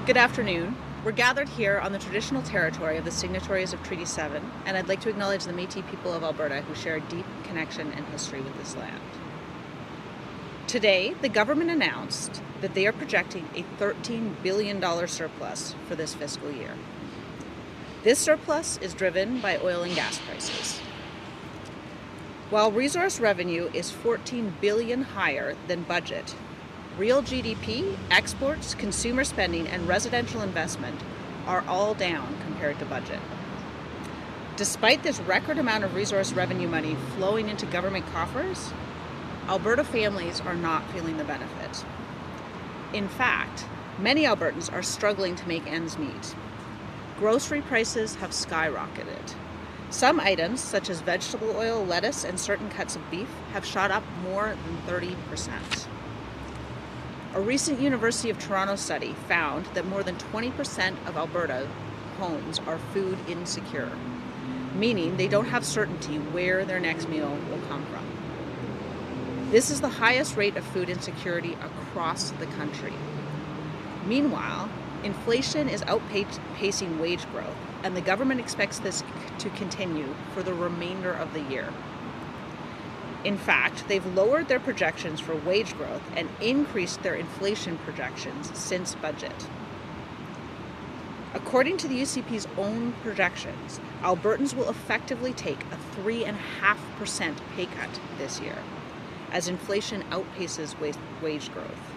Good afternoon. We're gathered here on the traditional territory of the signatories of Treaty 7, and I'd like to acknowledge the Métis people of Alberta who share a deep connection and history with this land. Today, the government announced that they are projecting a $13 billion surplus for this fiscal year. This surplus is driven by oil and gas prices. While resource revenue is $14 billion higher than budget, real GDP, exports, consumer spending, and residential investment are all down compared to budget. Despite this record amount of resource revenue money flowing into government coffers, Alberta families are not feeling the benefit. In fact, many Albertans are struggling to make ends meet. Grocery prices have skyrocketed. Some items, such as vegetable oil, lettuce, and certain cuts of beef, have shot up more than 30%. A recent University of Toronto study found that more than 20% of Alberta homes are food insecure, meaning they don't have certainty where their next meal will come from. This is the highest rate of food insecurity across the country. Meanwhile, inflation is outpacing wage growth, and the government expects this to continue for the remainder of the year. In fact, they've lowered their projections for wage growth and increased their inflation projections since budget. According to the UCP's own projections, Albertans will effectively take a 3.5% pay cut this year, as inflation outpaces wage growth.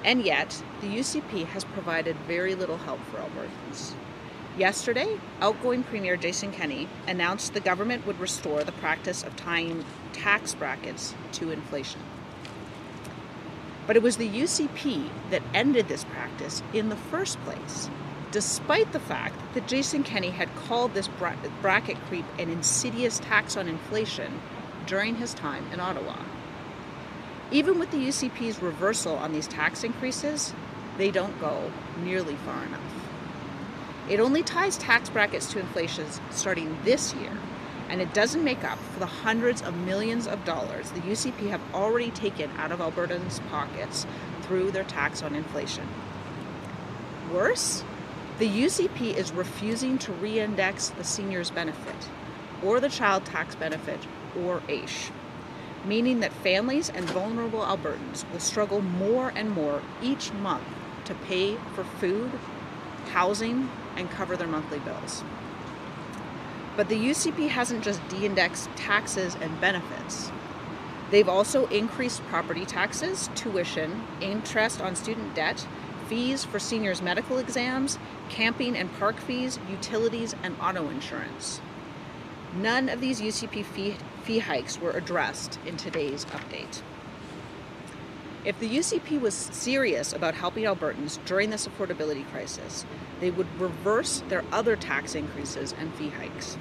And yet, the UCP has provided very little help for Albertans. Yesterday, outgoing Premier Jason Kenney announced the government would restore the practice of tying tax brackets to inflation. But it was the UCP that ended this practice in the first place, despite the fact that Jason Kenney had called this bracket creep an insidious tax on inflation during his time in Ottawa. Even with the UCP's reversal on these tax increases, they don't go nearly far enough. It only ties tax brackets to inflation starting this year, and it doesn't make up for the hundreds of millions of dollars the UCP have already taken out of Albertans' pockets through their tax on inflation. Worse, the UCP is refusing to re-index the seniors' benefit, or the child tax benefit, or AISH, meaning that families and vulnerable Albertans will struggle more and more each month to pay for food, housing, and cover their monthly bills. But the UCP hasn't just de-indexed taxes and benefits. They've also increased property taxes, tuition, interest on student debt, fees for seniors' medical exams, camping and park fees, utilities, and auto insurance. None of these UCP fee hikes were addressed in today's update. If the UCP was serious about helping Albertans during this affordability crisis, they would reverse their other tax increases and fee hikes.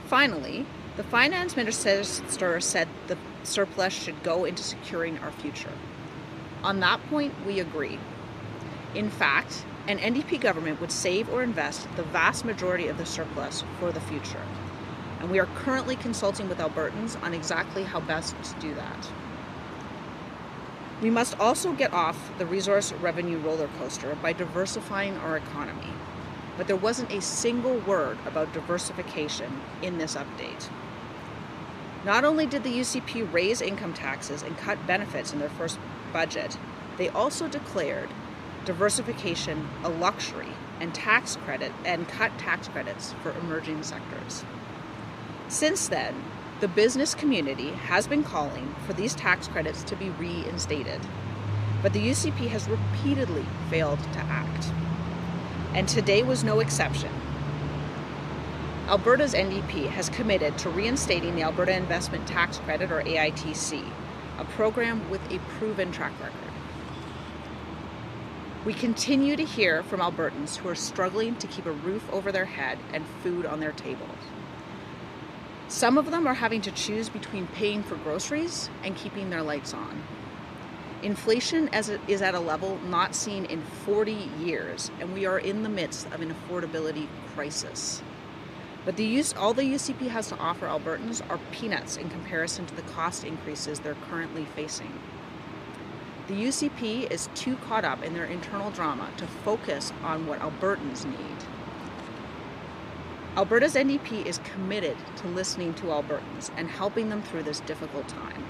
Finally, the Finance Minister said the surplus should go into securing our future. On that point, we agree. In fact, an NDP government would save or invest the vast majority of the surplus for the future. And we are currently consulting with Albertans on exactly how best to do that. We must also get off the resource revenue roller coaster by diversifying our economy. But there wasn't a single word about diversification in this update. Not only did the UCP raise income taxes and cut benefits in their first budget, they also declared diversification a luxury and cut tax credits for emerging sectors. Since then, the business community has been calling for these tax credits to be reinstated, but the UCP has repeatedly failed to act. And today was no exception. Alberta's NDP has committed to reinstating the Alberta Investment Tax Credit, or AITC, a program with a proven track record. We continue to hear from Albertans who are struggling to keep a roof over their head and food on their tables. Some of them are having to choose between paying for groceries and keeping their lights on. Inflation is at a level not seen in 40 years, and we are in the midst of an affordability crisis. But all the UCP has to offer Albertans are peanuts in comparison to the cost increases they're currently facing. The UCP is too caught up in their internal drama to focus on what Albertans need. Alberta's NDP is committed to listening to Albertans and helping them through this difficult time.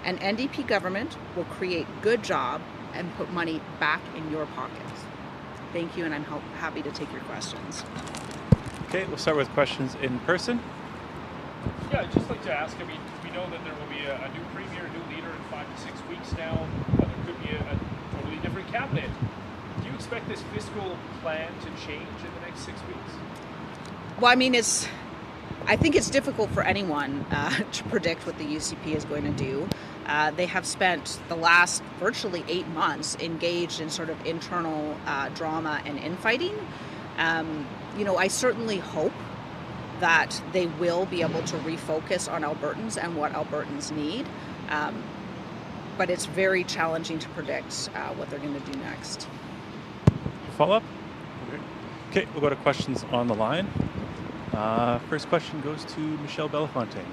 An NDP government will create good jobs and put money back in your pockets. Thank you, and I'm happy to take your questions. Okay, we'll start with questions in person. Yeah, I'd just like to ask, I mean, we know that there will be a new premier, a new leader in 5 to 6 weeks now. There could be a totally different cabinet. Do you expect this fiscal plan to change in the next 6 weeks? Well, I mean, I think it's difficult for anyone to predict what the UCP is going to do. They have spent the last virtually 8 months engaged in sort of internal drama and infighting. I certainly hope that they will be able to refocus on Albertans and what Albertans need. But it's very challenging to predict what they're going to do next. Follow up? Okay, we'll go to questions on the line. First question goes to Michelle Belafontaine.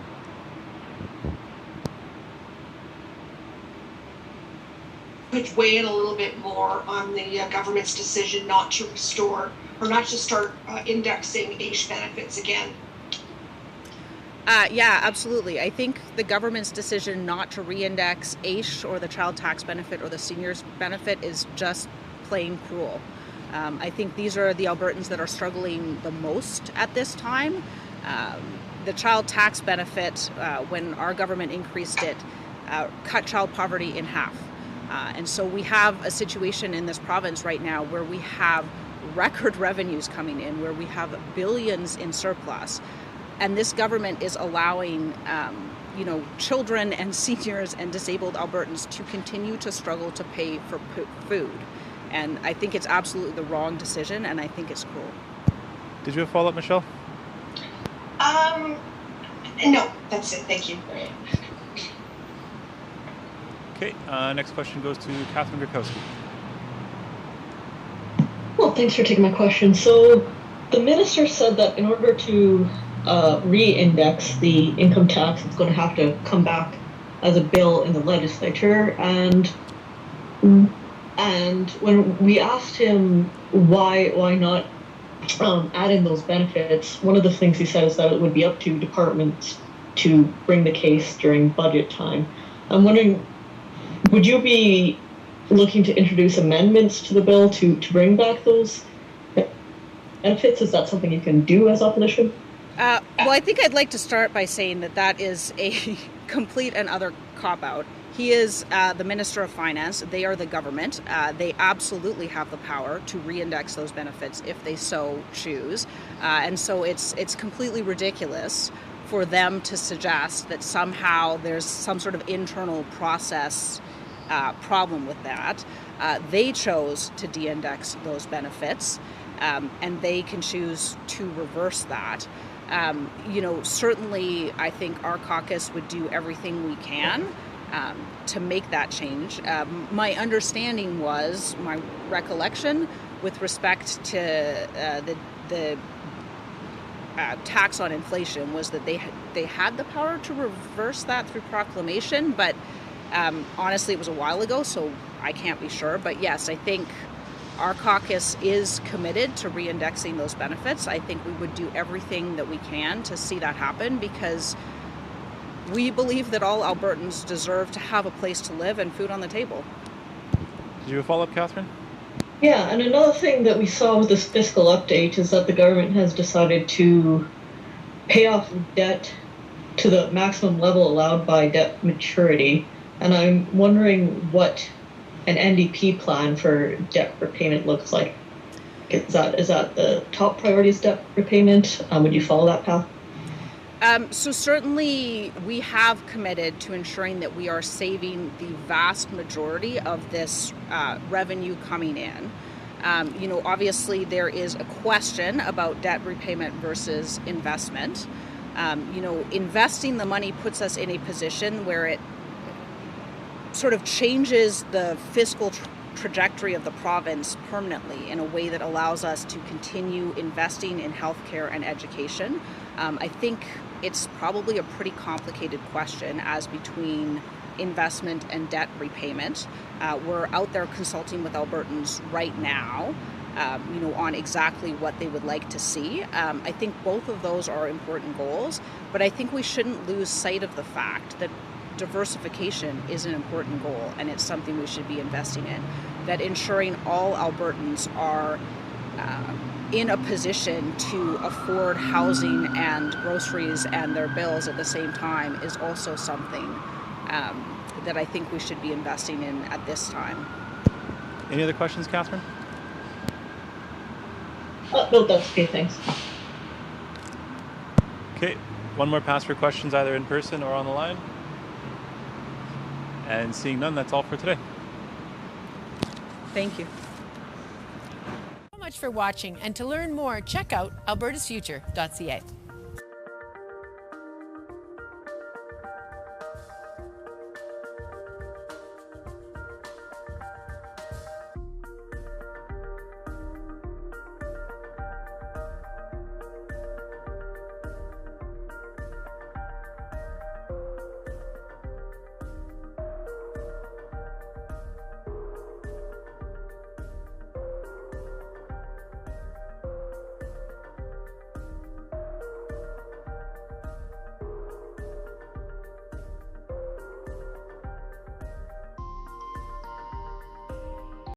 Could weigh in a little bit more on the government's decision not to restore or not to start indexing AISH benefits again. Yeah, absolutely. I think the government's decision not to reindex AISH or the child tax benefit or the seniors benefit is just plain cruel. I think these are the Albertans that are struggling the most at this time. The child tax benefit, when our government increased it, cut child poverty in half. And so we have a situation in this province right now where we have record revenues coming in, where we have billions in surplus. And this government is allowing, children and seniors and disabled Albertans to continue to struggle to pay for food. And I think it's absolutely the wrong decision, and I think it's cruel. Did you have a follow-up, Michelle? No, that's it. Thank you. Okay, next question goes to Catherine Gurkowski. Well, thanks for taking my question. So the minister said that in order to re-index the income tax, it's going to have to come back as a bill in the legislature. And when we asked him why not add in those benefits, one of the things he said is that it would be up to departments to bring the case during budget time. I'm wondering, would you be looking to introduce amendments to the bill to bring back those benefits? Is that something you can do as opposition? Well, I think I'd like to start by saying that is a complete and utter cop-out. He is the Minister of Finance. They are the government. They absolutely have the power to reindex those benefits if they so choose. And so it's completely ridiculous for them to suggest that somehow there's some sort of internal process problem with that. They chose to de-index those benefits, and they can choose to reverse that. Certainly I think our caucus would do everything we can to make that change. My understanding was, my recollection with respect to the tax on inflation was that they had the power to reverse that through proclamation, but honestly it was a while ago, so I can't be sure. But yes, I think our caucus is committed to re-indexing those benefits. I think we would do everything that we can to see that happen, because we believe that all Albertans deserve to have a place to live and food on the table. Did you have a follow-up, Catherine? Yeah, and another thing that we saw with this fiscal update is that the government has decided to pay off debt to the maximum level allowed by debt maturity. And I'm wondering what an NDP plan for debt repayment looks like. Is that the top priority is debt repayment? Would you follow that path? So certainly we have committed to ensuring that we are saving the vast majority of this revenue coming in. Obviously there is a question about debt repayment versus investment. Investing the money puts us in a position where it sort of changes the fiscal trajectory of the province permanently in a way that allows us to continue investing in healthcare and education. I think it's probably a pretty complicated question as between investment and debt repayment. We're out there consulting with Albertans right now, on exactly what they would like to see. I think both of those are important goals, but I think we shouldn't lose sight of the fact that diversification is an important goal, and it's something we should be investing in. That ensuring all Albertans are in a position to afford housing and groceries and their bills at the same time is also something that I think we should be investing in at this time. Any other questions, Catherine? No, that's okay, thanks. Okay, one more pass for questions either in person or on the line. And seeing none, that's all for today. Thank you. So much for watching, and to learn more, check out albertasfuture.ca.